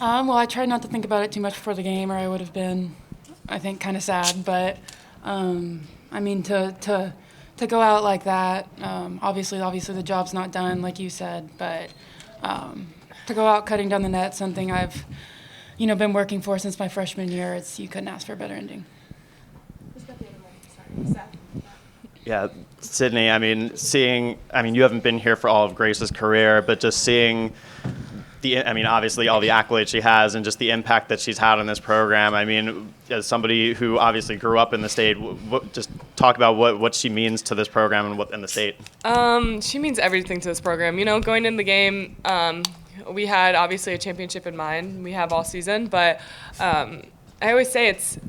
Well, I tried not to think about it too much before the game, or I would have been, I think, kind of sad. But I mean, to go out like that, obviously the job's not done, like you said. But to go out cutting down the net, something I've, been working for since my freshman year. You couldn't ask for a better ending. Yeah, Sydney, you haven't been here for all of Grace's career, but just seeing obviously all the accolades she has and just the impact that she's had on this program. As somebody who obviously grew up in the state, just talk about what she means to this program and the state. She means everything to this program. Going in the game, we had obviously a championship in mind. We have all season, but I always say it's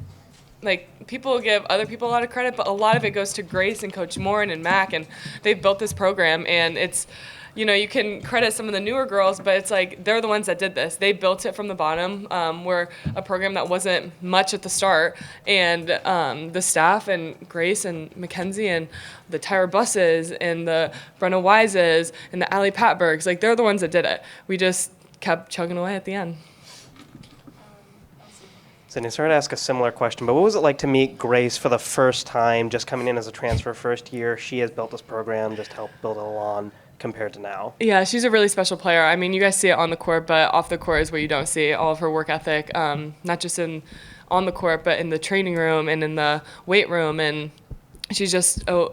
like people give other people a lot of credit, but a lot of it goes to Grace and Coach Moren and Mac, and they've built this program. And it's, you can credit some of the newer girls, but it's like they're the ones that did this. They built it from the bottom. We're a program that wasn't much at the start, and the staff and Grace and Mackenzie and the Tyra Busses and the Brenna Wises and the Allie Patbergs, like they're the ones that did it. We just kept chugging away at the end. Sydney, sorry to ask a similar question, but what was it like to meet Grace for the first time, just coming in as a transfer first year? She has built this program, just helped build it along compared to now. Yeah, she's a really special player. You guys see it on the court, but off the court is where you don't see all of her work ethic, not just on the court, but in the training room and in the weight room. And she's just a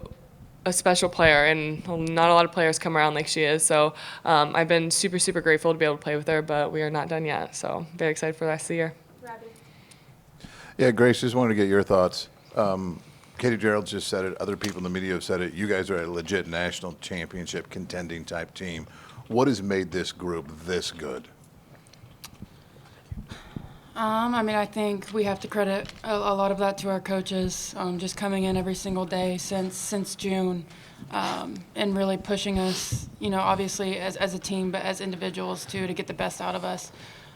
special player, and not a lot of players come around like she is. So I've been super, super grateful to be able to play with her, but we are not done yet. So very excited for the rest of the year. Yeah, Grace, just wanted to get your thoughts. Katie Gerald just said it. Other people in the media have said it. You guys are a legit national championship contending type team. What has made this group this good? I think we have to credit a lot of that to our coaches, just coming in every single day since June, and really pushing us, obviously as a team, but as individuals too, to get the best out of us.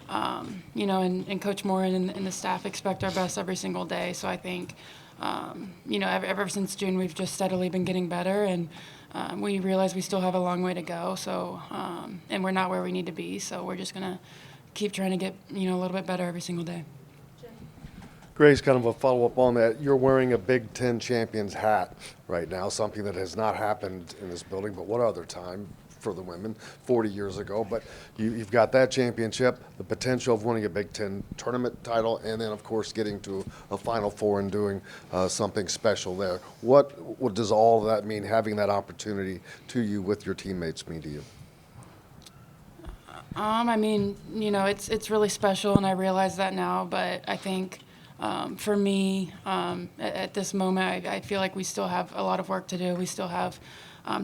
And Coach Moren and the staff expect our best every single day. So I think, ever since June, we've just steadily been getting better, and we realize we still have a long way to go. So, and we're not where we need to be. So we're just gonna keep trying to get, a little bit better every single day. Grace, kind of a follow-up on that. You're wearing a Big Ten champions hat right now, something that has not happened in this building, but what other time for the women 40 years ago. But you've got that championship, the potential of winning a Big Ten tournament title, and then, of course, getting to a Final Four and doing something special there. What does all of that mean, having that opportunity to you with your teammates mean to you? It's really special, and I realize that now. But I think for me, at this moment, I feel like we still have a lot of work to do. We still have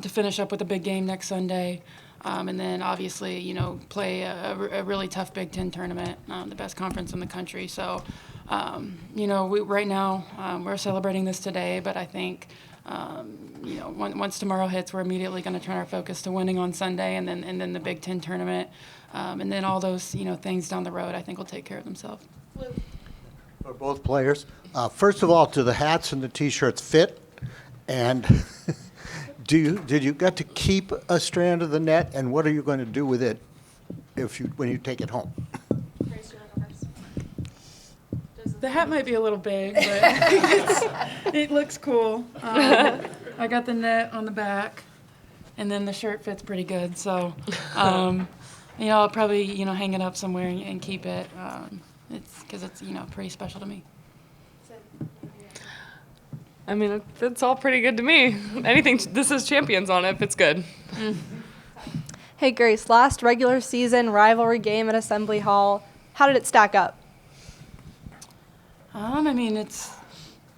to finish up with a big game next Sunday, and then obviously, play a really tough Big Ten tournament, the best conference in the country. So, right now we're celebrating this today, but I think. Once tomorrow hits, we're immediately going to turn our focus to winning on Sunday, and then the Big Ten tournament, and then all those things down the road, I think will take care of themselves. For both players, first of all, do the hats and the T-shirts fit? And did you get to keep a strand of the net? And what are you going to do with it when you take it home? The hat might be a little big, but it looks cool. I got the net on the back, and then the shirt fits pretty good. So, I'll probably, hang it up somewhere and keep it. It's because it's, pretty special to me. It fits all pretty good to me. Anything, this is champions on it, fits good. Hey, Grace, last regular season rivalry game at Assembly Hall, how did it stack up? It's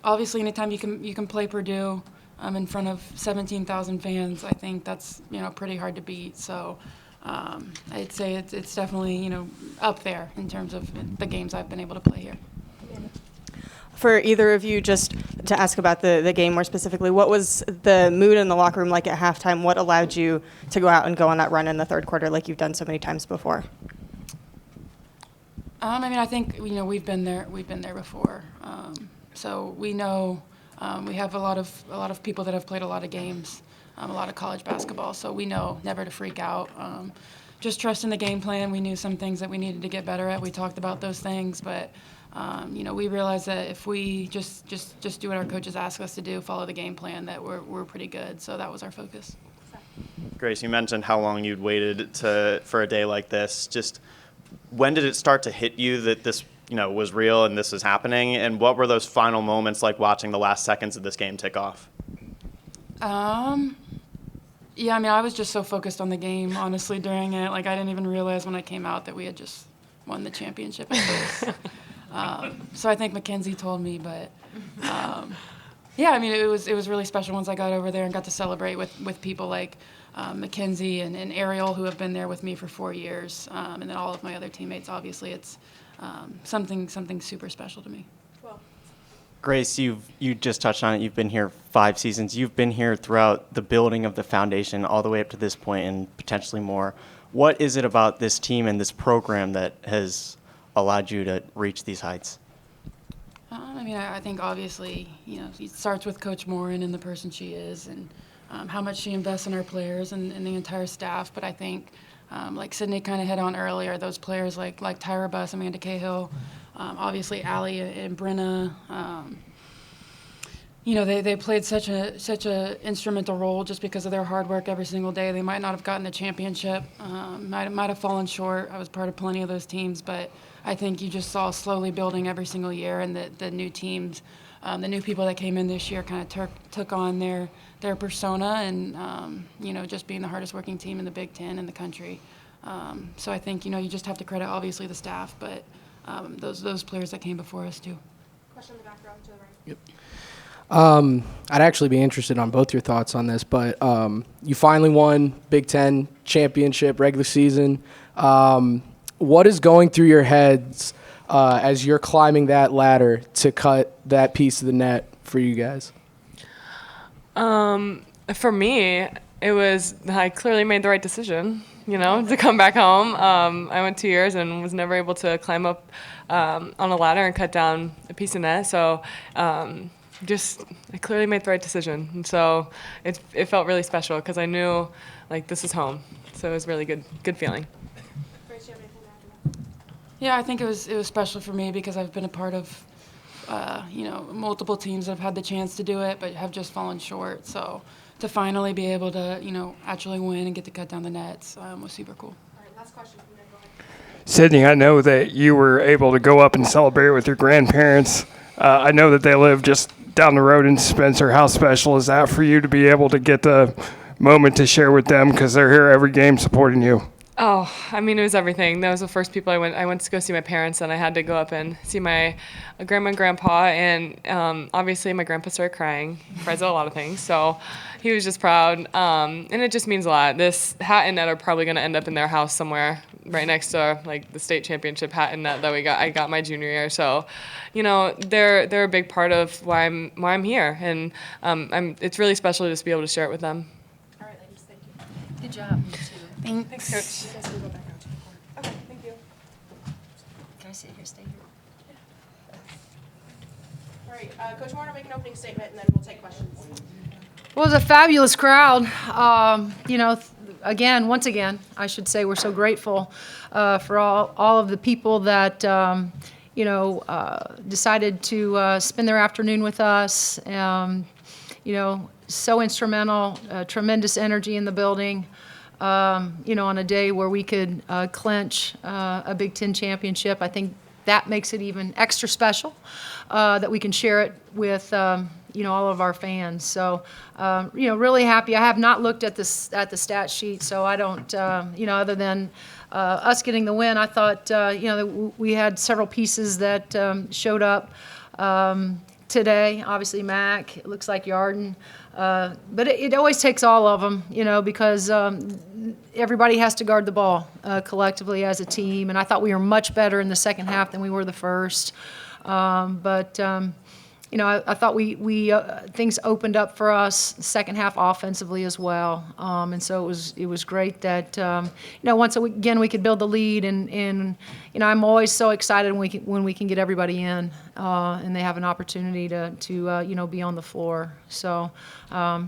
obviously anytime you can play Purdue in front of 17,000 fans, I think that's, pretty hard to beat. So I'd say it's definitely, up there in terms of the games I've been able to play here. For either of you, just to ask about the game more specifically, what was the mood in the locker room like at halftime? What allowed you to go out and go on that run in the third quarter like you've done so many times before? I think we've been there before, so we know we have a lot of people that have played a lot of games, a lot of college basketball, so we know never to freak out. just trusting the game plan. We knew some things that we needed to get better at. We talked about those things, but we realized that if we just do what our coaches ask us to do, follow the game plan, that we're pretty good. So that was our focus. Grace, you mentioned how long you'd waited for a day like this. Just when did it start to hit you that this was real and this was happening? And what were those final moments like watching the last seconds of this game tick off? Yeah, I was just so focused on the game, honestly, during it. Like, I didn't even realize when I came out that we had just won the championship at first. So I think Mackenzie told me, but yeah, it was really special once I got over there and got to celebrate with people like Mackenzie and Ariel, who have been there with me for 4 years, and then all of my other teammates. Obviously, it's something super special to me. Grace, you just touched on it. You've been here 5 seasons. You've been here throughout the building of the foundation all the way up to this point and potentially more. What is it about this team and this program that has allowed you to reach these heights? I think obviously, it starts with Coach Moren and the person she is and how much she invests in our players and the entire staff. But I think, like Sydney kind of hit on earlier, those players like Tyra Buss, Amanda Cahill, obviously Allie and Brenna, they played such a instrumental role just because of their hard work every single day. They might not have gotten the championship, might have fallen short. I was part of plenty of those teams, but I think you just saw slowly building every single year, and the new teams, the new people that came in this year kind of took on their persona and, just being the hardest working team in the Big Ten in the country. So I think, you just have to credit obviously the staff, but those players that came before us too. Question in the back row to the right. Yep. I'd actually be interested on both your thoughts on this, but you finally won Big Ten championship regular season. What is going through your heads as you're climbing that ladder to cut that piece of the net for you guys? For me, I clearly made the right decision, to come back home. I went 2 years and was never able to climb up on a ladder and cut down a piece of net. So I clearly made the right decision. And so it felt really special because I knew, this is home. So it was really good feeling. Grace, do you have anything to add to that? Yeah, I think it was special for me because I've been a part of, multiple teams that have had the chance to do it but have just fallen short. So to finally be able to, actually win and get to cut down the nets was super cool. All right, last question from Nick. Sydney, I know that you were able to go up and celebrate with your grandparents. I know that they live just down the road in Spencer. How special is that for you to be able to get the moment to share with them because they're here every game supporting you? Oh, it was everything. That was the first people I went to go see my parents, and I had to go up and see my grandma and grandpa, and obviously my grandpa started crying. He cries about a lot of things, so he was just proud, and it just means a lot. This hat and net are probably going to end up in their house somewhere right next to the state championship hat and net that I got my junior year. So, they're a big part of why I'm here, and it's really special to just be able to share it with them. All right, ladies, thank you. Good job. Thanks, Coach. You guys can go back out to the corner. Okay, thank you. Can I sit here, stay here? All right, Coach Moren will make an opening statement, and then we'll take questions. Well, it was a fabulous crowd. Once again, I should say we're so grateful for all of the people that, decided to spend their afternoon with us. So instrumental, tremendous energy in the building. On a day where we could clinch a Big Ten championship. I think that makes it even extra special that we can share it with all of our fans. So really happy. I have not looked at the stat sheet, so I don't other than us getting the win. I thought that we had several pieces that showed up today. Obviously Mac, it looks like Yarden. But it always takes all of them, because everybody has to guard the ball collectively as a team. And I thought we were much better in the second half than we were the first. I thought we things opened up for us second half offensively as well, and so it was great that once again we could build the lead, and I'm always so excited when we can get everybody in and they have an opportunity to be on the floor. So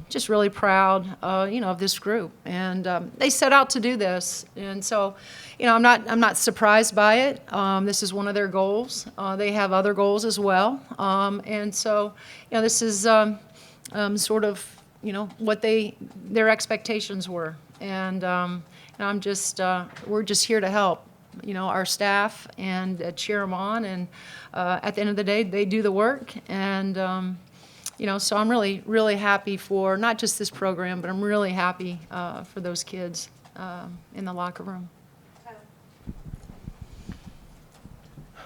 just really proud of this group, and they set out to do this, and so I'm not surprised by it. This is one of their goals. They have other goals as well, and so this is sort of what their expectations were, and we're just here to help our staff and cheer them on, and at the end of the day they do the work, and so I'm really happy for not just this program, but I'm really happy for those kids in the locker room.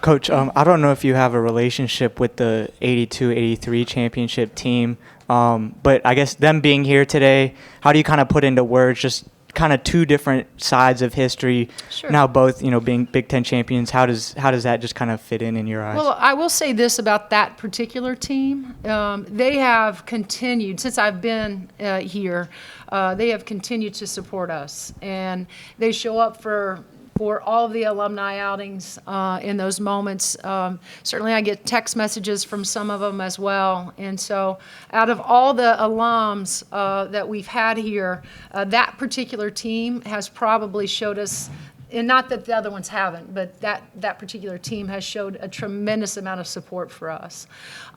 Coach, I don't know if you have a relationship with the 82-83 championship team, but I guess them being here today, how do you kind of put into words just kind of two different sides of history? Sure. Now both, being Big Ten champions, how does that just kind of fit in your eyes? Well, I will say this about that particular team. They have continued, since I've been here, they have continued to support us. And they show up for all of the alumni outings in those moments. Certainly I get text messages from some of them as well. And so out of all the alums that we've had here, that particular team has probably showed us, and not that the other ones haven't, but that particular team has showed a tremendous amount of support for us.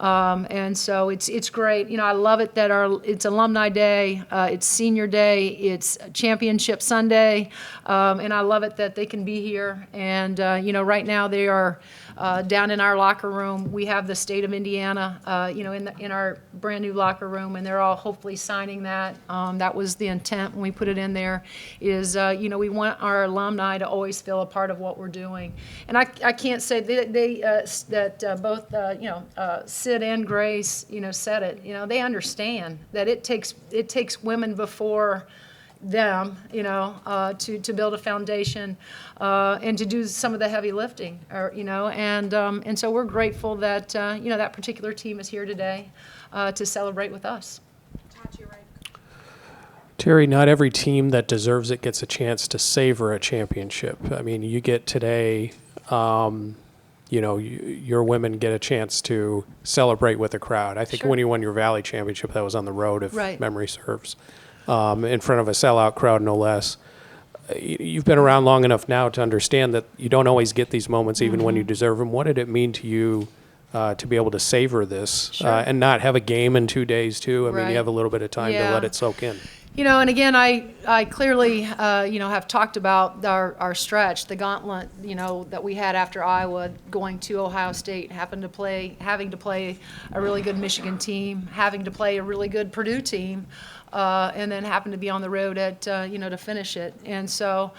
And so it's great. I love it that it's Alumni Day, it's Senior Day, it's Championship Sunday, and I love it that they can be here. And, right now they are down in our locker room. We have the state of Indiana, in our brand new locker room, and they're all hopefully signing that. That was the intent when we put it in there, is, we want our alumni to always feel a part of what we're doing. And I can't say that both Sid and Grace said it. They understand that it takes women before them to build a foundation and to do some of the heavy lifting, and so we're grateful that that particular team is here today to celebrate with us. Terry, not every team that deserves it gets a chance to savor a championship. I mean, you get today, your women get a chance to celebrate with a crowd. I think Sure. when you won your Valley Championship, that was on the road, if Right. memory serves, in front of a sellout crowd, no less. You've been around long enough now to understand that you don't always get these moments, even when you deserve them. What did it mean to you to be able to savor this Sure. and not have a game in 2 days, too? I mean, Right. you have a little bit of time to Yeah. let it soak in. And again, I clearly, have talked about our stretch, the gauntlet, that we had after Iowa, going to Ohio State, having to play a really good Michigan team, having to play a really good Purdue team, and then happened to be on the road to finish it. And so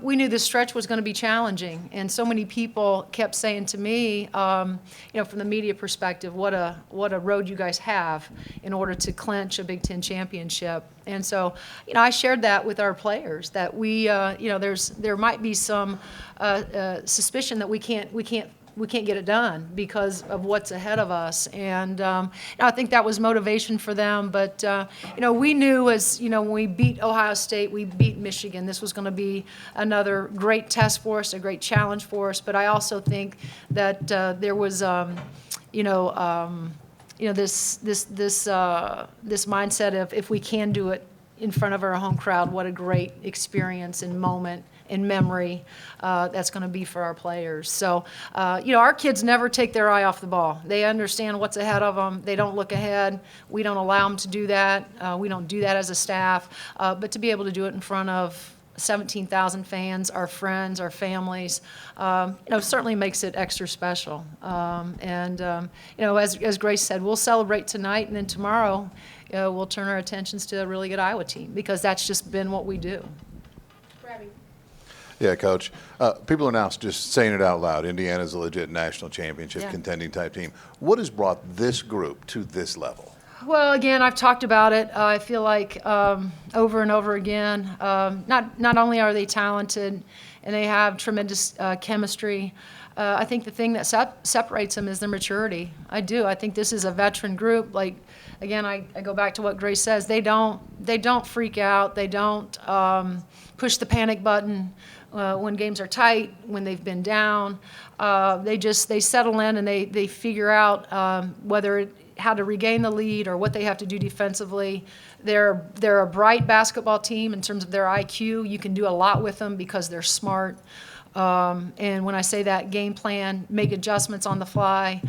we knew this stretch was going to be challenging. And so many people kept saying to me, from the media perspective, what a road you guys have in order to clinch a Big Ten championship. And so, I shared that with our players, that there might be some suspicion that we can't get it done because of what's ahead of us. And I think that was motivation for them. But, we knew when we beat Ohio State, we beat Michigan, this was going to be another great test for us, a great challenge for us. But I also think that there was, this mindset of, if we can do it in front of our home crowd, what a great experience and moment in memory that's going to be for our players. So, our kids never take their eye off the ball. They understand what's ahead of them. They don't look ahead. We don't allow them to do that. We don't do that as a staff. But to be able to do it in front of 17,000 fans, our friends, our families, certainly makes it extra special. As Grace said, we'll celebrate tonight, and then tomorrow we'll turn our attentions to a really good Iowa team, because that's just been what we do. Yeah, Coach. People are now just saying it out loud. Indiana's a legit national championship contending type team. What has brought this group to this level? Well, again, I've talked about it. I feel like over and over again, not only are they talented and they have tremendous chemistry. I think the thing that separates them is their maturity. I do. I think this is a veteran group. Like, again, I go back to what Grace says. They don't freak out. They don't push the panic button when games are tight, when they've been down. They settle in and they figure out how to regain the lead or what they have to do defensively. They're a bright basketball team in terms of their IQ. You can do a lot with them because they're smart. And when I say that, game plan, make adjustments on the fly,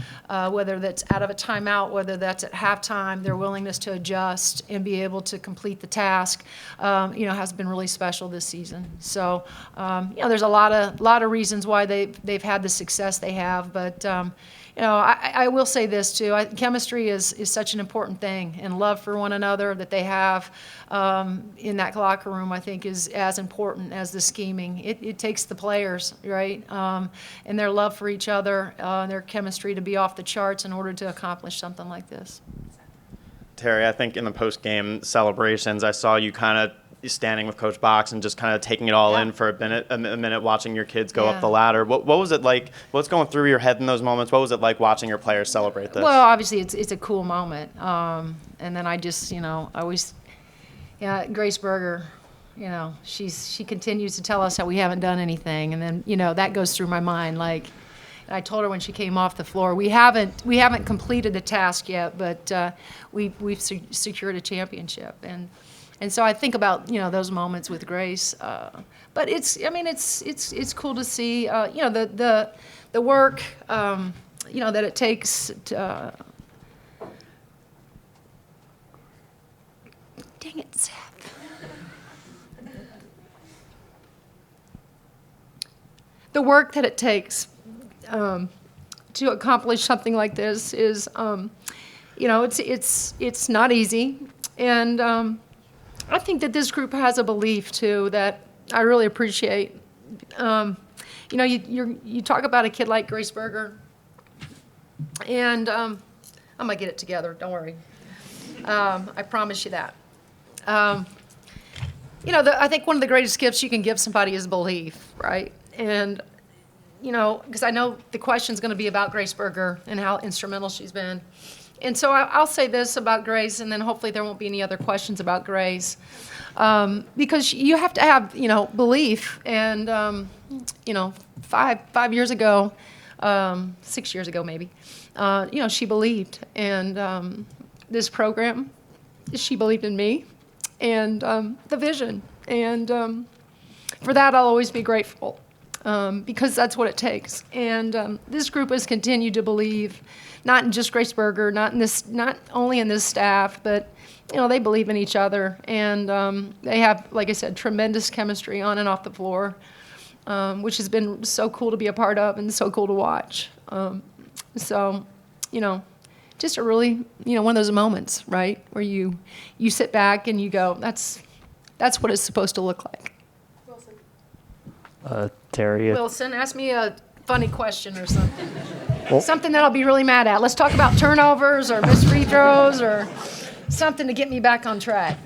whether that's out of a timeout, whether that's at halftime, their willingness to adjust and be able to complete the task, has been really special this season. So, there's a lot of reasons why they've had the success they have, but I will say this too. Chemistry is such an important thing, and love for one another that they have in that locker room, I think, is as important as the scheming. It takes the players, right, and their love for each other, their chemistry to be off the charts in order to accomplish something like this. Terry, I think in the post-game celebrations, I saw you kind of standing with Coach Box and just kind of taking it all in for a minute, watching your kids go up the ladder. What was it like? What's going through your head in those moments? What was it like watching your players celebrate this? Well, obviously it's a cool moment, and then I just Grace Berger, she continues to tell us how we haven't done anything, and then that goes through my mind. Like I told her when she came off the floor, we haven't completed the task yet, but we've secured a championship. And so I think about those moments with Grace, but it's cool to see the work that it takes to. Dang it, Seth. The work that it takes to accomplish something like this is it's not easy, and. I think that this group has a belief too that I really appreciate. You talk about a kid like Grace Berger, and I'm gonna get it together. Don't worry. I promise you that. I think one of the greatest gifts you can give somebody is belief, right? And because I know the question's going to be about Grace Berger and how instrumental she's been. And so I'll say this about Grace, and then hopefully there won't be any other questions about Grace, because you have to have, belief. And, 5 years ago, 6 years ago maybe, she believed. And this program, she believed in me and the vision. And for that, I'll always be grateful, because that's what it takes. And this group has continued to believe, not in just Grace Berger, not only in this staff, but they believe in each other, and they have, like I said, tremendous chemistry on and off the floor, which has been so cool to be a part of and so cool to watch. Just a really, one of those moments, right, where you sit back and you go, that's what it's supposed to look like. Terry. Wilson, ask me a funny question or something. Something that I'll be really mad at. Let's talk about turnovers or missed free throws or something to get me back on track.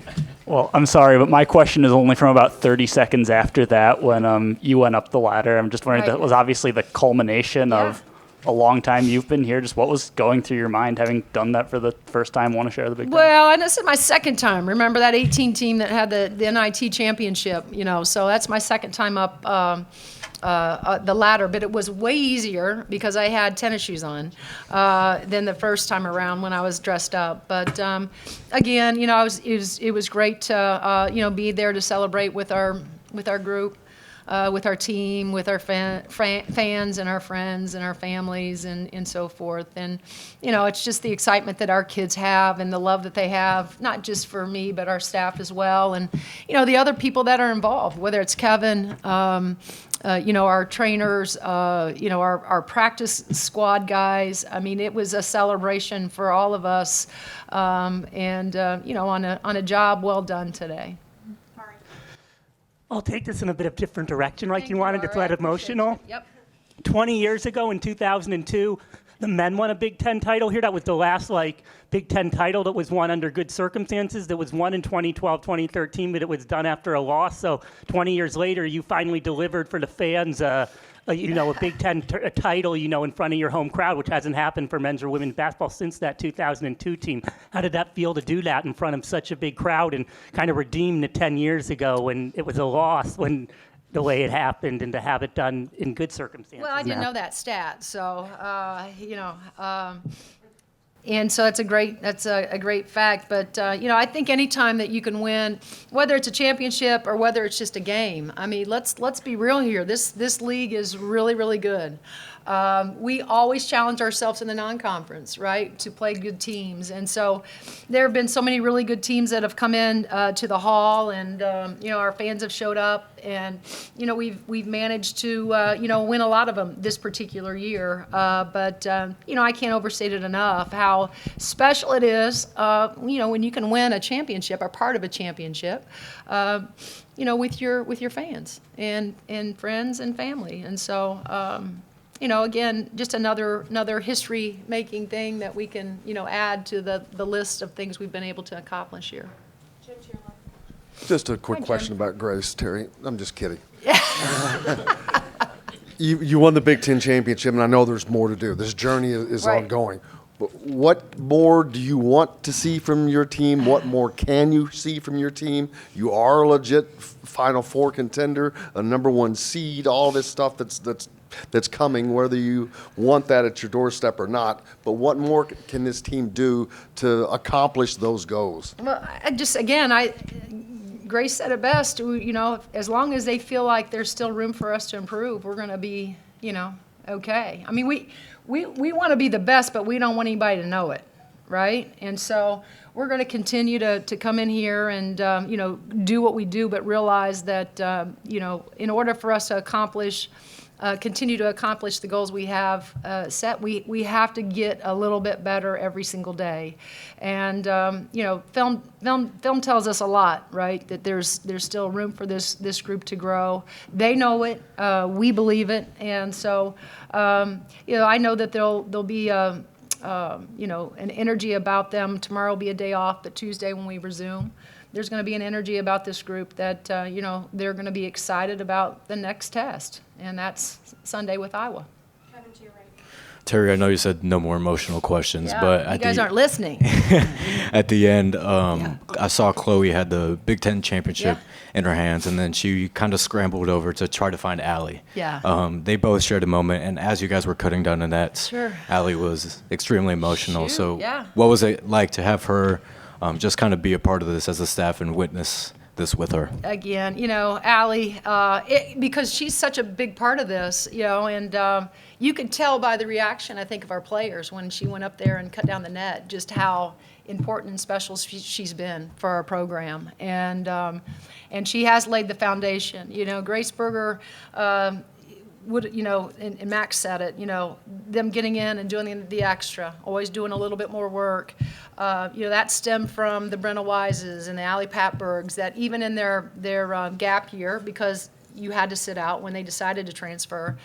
Well, I'm sorry, but my question is only from about 30 seconds after that when you went up the ladder. I'm just wondering, that was obviously the culmination of a long time you've been here. Just what was going through your mind having done that for the first time, want to share the big time? Well, and this is my second time. Remember that 18 team that had the NIT championship, so that's my second time up the ladder, but it was way easier because I had tennis shoes on than the first time around when I was dressed up. But again, it was great to be there to celebrate with our group, with our team, with our fans and our friends and our families and so forth. And it's just the excitement that our kids have and the love that they have, not just for me but our staff as well, and the other people that are involved, whether it's Kevin. Our trainers, our practice squad guys. I mean, it was a celebration for all of us, on a job well done today. I'll take this in a bit of different direction, right? You wanted to get emotional? Yep. 20 years ago in 2002, the men won a Big Ten title here. That was the last Big Ten title that was won under good circumstances. That was won in 2012, 2013, but it was done after a loss. So 20 years later, you finally delivered for the fans. A Big Ten title, in front of your home crowd, which hasn't happened for men's or women's basketball since that 2002 team. How did that feel to do that in front of such a big crowd and kind of redeem the 10 years ago when it was a loss, when the way it happened, and to have it done in good circumstances? Well, I didn't know that stat, so and so that's a great fact. But I think any time that you can win, whether it's a championship or whether it's just a game, I mean, let's be real here. This league is really, really good. We always challenge ourselves in the non-conference, right, to play good teams. And so there have been so many really good teams that have come in to the hall, and our fans have showed up, and we've managed to win a lot of them this particular year. But I can't overstate it enough how special it is, when you can win a championship or part of a championship, with your fans and friends and family. And so. Again, just another history-making thing that we can, add to the list of things we've been able to accomplish here. Just a quick question about Grace, Terry. I'm just kidding. You won the Big Ten championship, and I know there's more to do. This journey is Right. ongoing. But what more do you want to see from your team? What more can you see from your team? You are a legit Final Four contender, a #1 seed, all this stuff that's coming, whether you want that at your doorstep or not. But what more can this team do to accomplish those goals? Well, Grace said it best. As long as they feel like there's still room for us to improve, we're going to be, okay. I mean, we want to be the best, but we don't want anybody to know it, right? And so we're going to continue to come in here and, do what we do, but realize that, in order for us to continue to accomplish the goals we have set, we have to get a little bit better every single day. And film tells us a lot, right? That there's still room for this group to grow. They know it, we believe it, and so I know that there'll be an energy about them. Tomorrow will be a day off, but Tuesday when we resume, there's going to be an energy about this group that they're going to be excited about the next test, and that's Sunday with Iowa. Terry, I know you said no more emotional questions, Yeah, but you guys aren't listening. At the end, I saw Chloe had the Big Ten championship in her hands, and then she kind of scrambled over to try to find Allie. Yeah. They both shared a moment, and as you guys were cutting down the nets, Sure. Allie was extremely emotional. Shoot, so yeah. what was it like to have her just kind of be a part of this as a staff and witness this with her? Again, Allie, because she's such a big part of this, and you could tell by the reaction, I think, of our players when she went up there and cut down the net, just how important and special she's been for our program. And she has laid the foundation. Grace Berger and Max said it, them getting in and doing the extra, always doing a little bit more work. That stemmed from the Brenna Wises and the Allie Patbergs, that even in their gap year, because you had to sit out when they decided to transfer.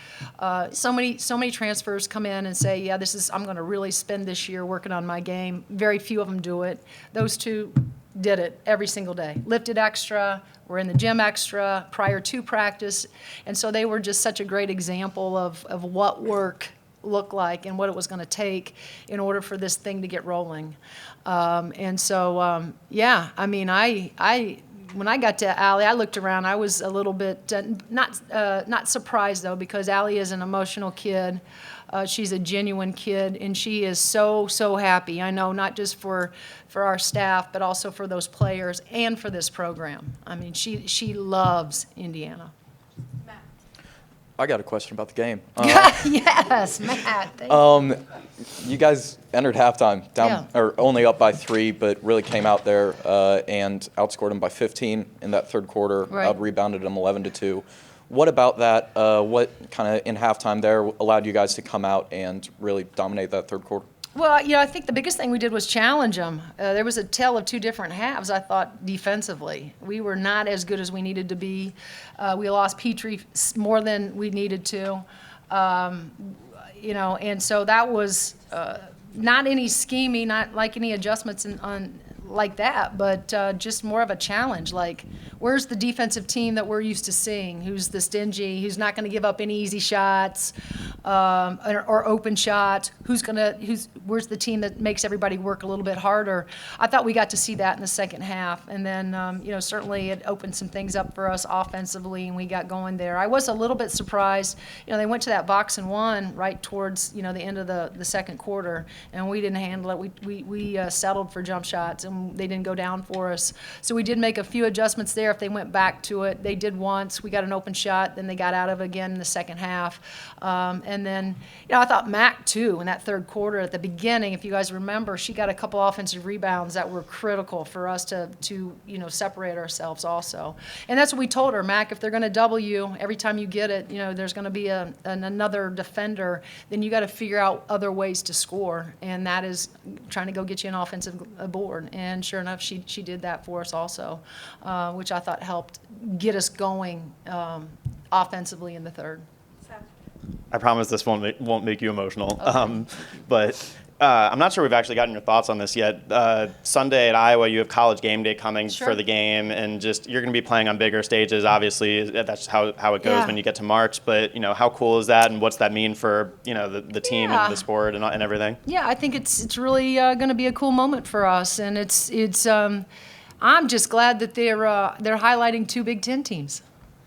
So many transfers come in and say, yeah, I'm going to really spend this year working on my game. Very few of them do it. Those two did it every single day. Lifted extra, were in the gym extra, prior to practice. And so they were just such a great example of what work looked like and what it was going to take in order for this thing to get rolling. And so, when I got to Allie, I looked around. I was a little bit not surprised though, because Allie is an emotional kid. She's a genuine kid, and she is so happy. I know, not just for our staff, but also for those players and for this program. I mean, she loves Indiana. I got a question about the game. Yes, Matt. Thank you. You guys entered halftime down or only up by 3, but really came out there and outscored them by 15 in that third quarter. Right. Rebounded them 11-2. What about that? What kind of in halftime there allowed you guys to come out and really dominate that third quarter? Well, I think the biggest thing we did was challenge them. There was a tale of 2 different halves, I thought, defensively. We were not as good as we needed to be. We lost Petrie more than we needed to. And so that was not any scheming, not like any adjustments on like that, but just more of a challenge. Like, where's the defensive team that we're used to seeing? Who's the stingy? Who's not going to give up any easy shots or open shots? Where's the team that makes everybody work a little bit harder? I thought we got to see that in the second half, and then certainly it opened some things up for us offensively, and we got going there. I was a little bit surprised. They went to that box and one right towards the end of the second quarter, and we didn't handle it. We settled for jump shots, and they didn't go down for us. So we did make a few adjustments there. If they went back to it, they did once. We got an open shot, then they got out of it again in the second half. And then, I thought Mac, too, in that third quarter at the beginning, if you guys remember, she got a couple offensive rebounds that were critical for us to separate ourselves also. And that's what we told her, Mac, if they're going to double you, every time you get it, there's going to be another defender, then you got to figure out other ways to score. And that is trying to go get you an offensive board. And sure enough, she did that for us also, which I thought helped get us going offensively in the third. I promise this won't make you emotional. Okay. But I'm not sure we've actually gotten your thoughts on this yet. Sunday at Iowa, you have College Game Day coming for the game, and just you're going to be playing on bigger stages. Obviously, that's how it goes when you get to March. But how cool is that, and what's that mean for the team and the sport and everything? Yeah, I think it's really going to be a cool moment for us, and it's I'm just glad that they're highlighting two Big Ten teams.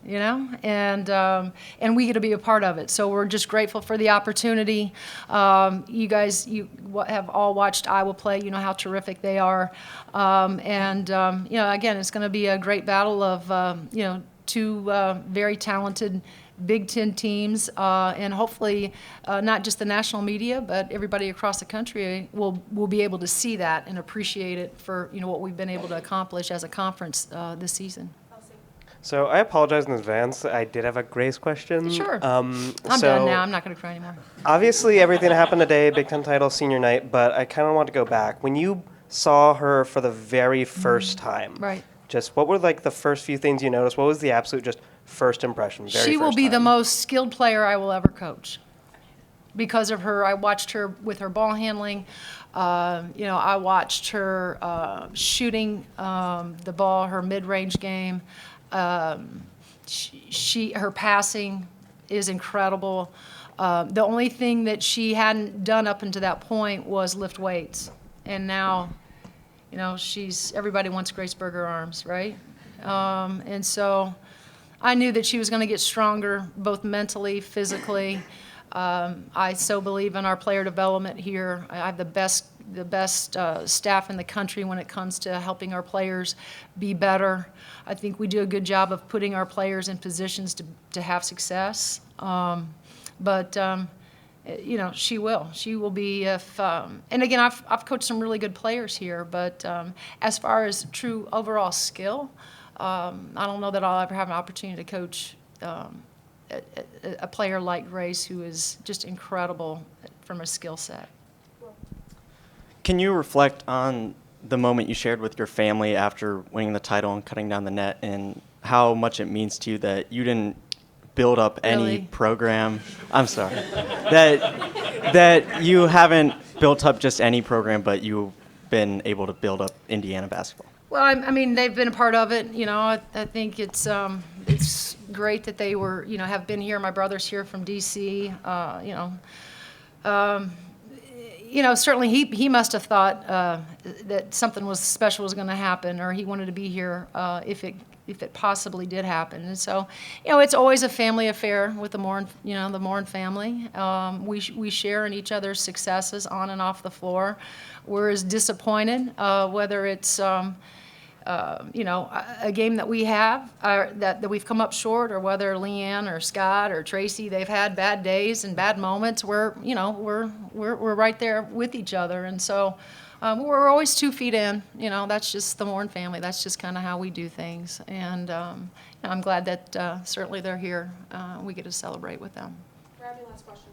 And we get to be a part of it. So we're just grateful for the opportunity. You guys, have all watched Iowa play. You know how terrific they are. Again, it's going to be a great battle of, two very talented Big Ten teams, and hopefully not just the national media, but everybody across the country will be able to see that and appreciate it for, what we've been able to accomplish as a conference this season. So I apologize in advance. I did have a Grace question. Sure. I'm done now. I'm not going to cry anymore. Obviously, everything that happened today, Big Ten title, senior night, but I kind of want to go back. When you saw her for the very first time, right? Just what were the first few things you noticed? What was the absolute just first impression? She will be the most skilled player I will ever coach. Because of her, I watched her with her ball handling. I watched her shooting the ball, her mid-range game. Her passing is incredible. The only thing that she hadn't done up until that point was lift weights, and now, everybody wants Grace Berger arms, right? And so, I knew that she was going to get stronger, both mentally, physically. I so believe in our player development here. I have the best staff in the country when it comes to helping our players be better. I think we do a good job of putting our players in positions to have success. She will. She will be if. And again, I've coached some really good players here, but as far as true overall skill, I don't know that I'll ever have an opportunity to coach a player like Grace, who is just incredible from a skill set. Can you reflect on the moment you shared with your family after winning the title and cutting down the net, and how much it means to you that you didn't build up any program? I'm sorry. that you haven't built up just any program, but you've been able to build up Indiana basketball. Well, I mean, they've been a part of it. I think it's great that they were, have been here. My brother's here from D.C. Certainly he must have thought that something was special was going to happen, or he wanted to be here if it possibly did happen. And so, it's always a family affair with the Moren, the Moren family. We share in each other's successes on and off the floor. We're as disappointed whether it's a game that we have that we've come up short, or whether Leanne or Scott or Tracy, they've had bad days and bad moments. We're right there with each other, and so we're always 2 feet in. That's just the Moren family. That's just kind of how we do things, and I'm glad that certainly they're here. We get to celebrate with them. Robbie, last question.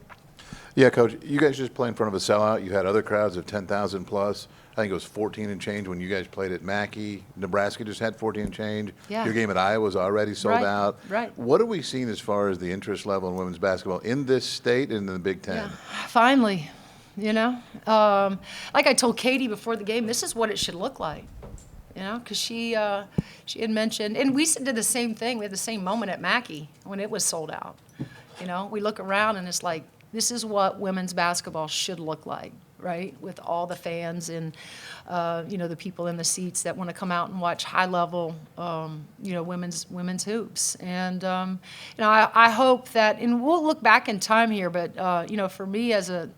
Yeah, Coach, you guys just played in front of a sellout. You had other crowds of 10,000 plus. I think it was 14 and change when you guys played at Mackey. Nebraska just had 14 and change. Yeah. Your game at Iowa was already sold Right, out. right. What have we seen as far as the interest level in women's basketball in this state and in the Big Ten? Yeah. Finally, you know, like I told Katie before the game, this is what it should look like. You know, because she had mentioned, and we did the same thing. We had the same moment at Mackey when it was sold out. You know, we look around and it's like, this is what women's basketball should look like, right? With all the fans and, you know, the people in the seats that want to come out and watch high-level, you know, women's hoops. And, you know, I hope that, and we'll look back in time here, but, you know, for me as a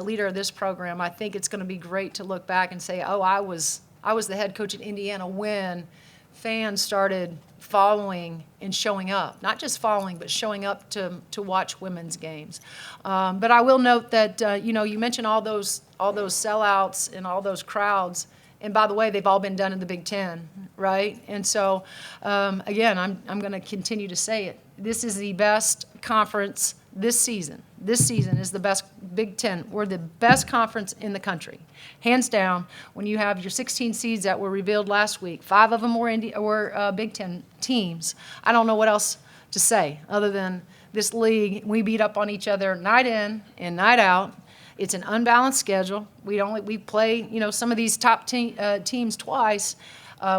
leader of this program, I think it's going to be great to look back and say, oh, I was the head coach at Indiana when fans started following and showing up. Not just following, but showing up to watch women's games. But I will note that, you know, you mentioned all those sellouts and all those crowds. And by the way, they've all been done in the Big Ten, right? And so, again, I'm going to continue to say it. This is the best conference this season. This season is the best Big Ten. We're the best conference in the country, hands down. When you have your 16 seeds that were revealed last week, 5 of them were Big Ten teams. I don't know what else to say other than this league. We beat up on each other night in and night out. It's an unbalanced schedule. We play, you know, some of these top teams twice.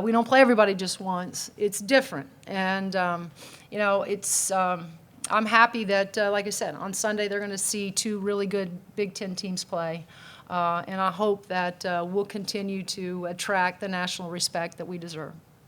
We don't play everybody just once. It's different, and you know, it's. I'm happy that, like I said, on Sunday they're going to see 2 really good Big Ten teams play, and I hope that we'll continue to attract the national respect that we deserve.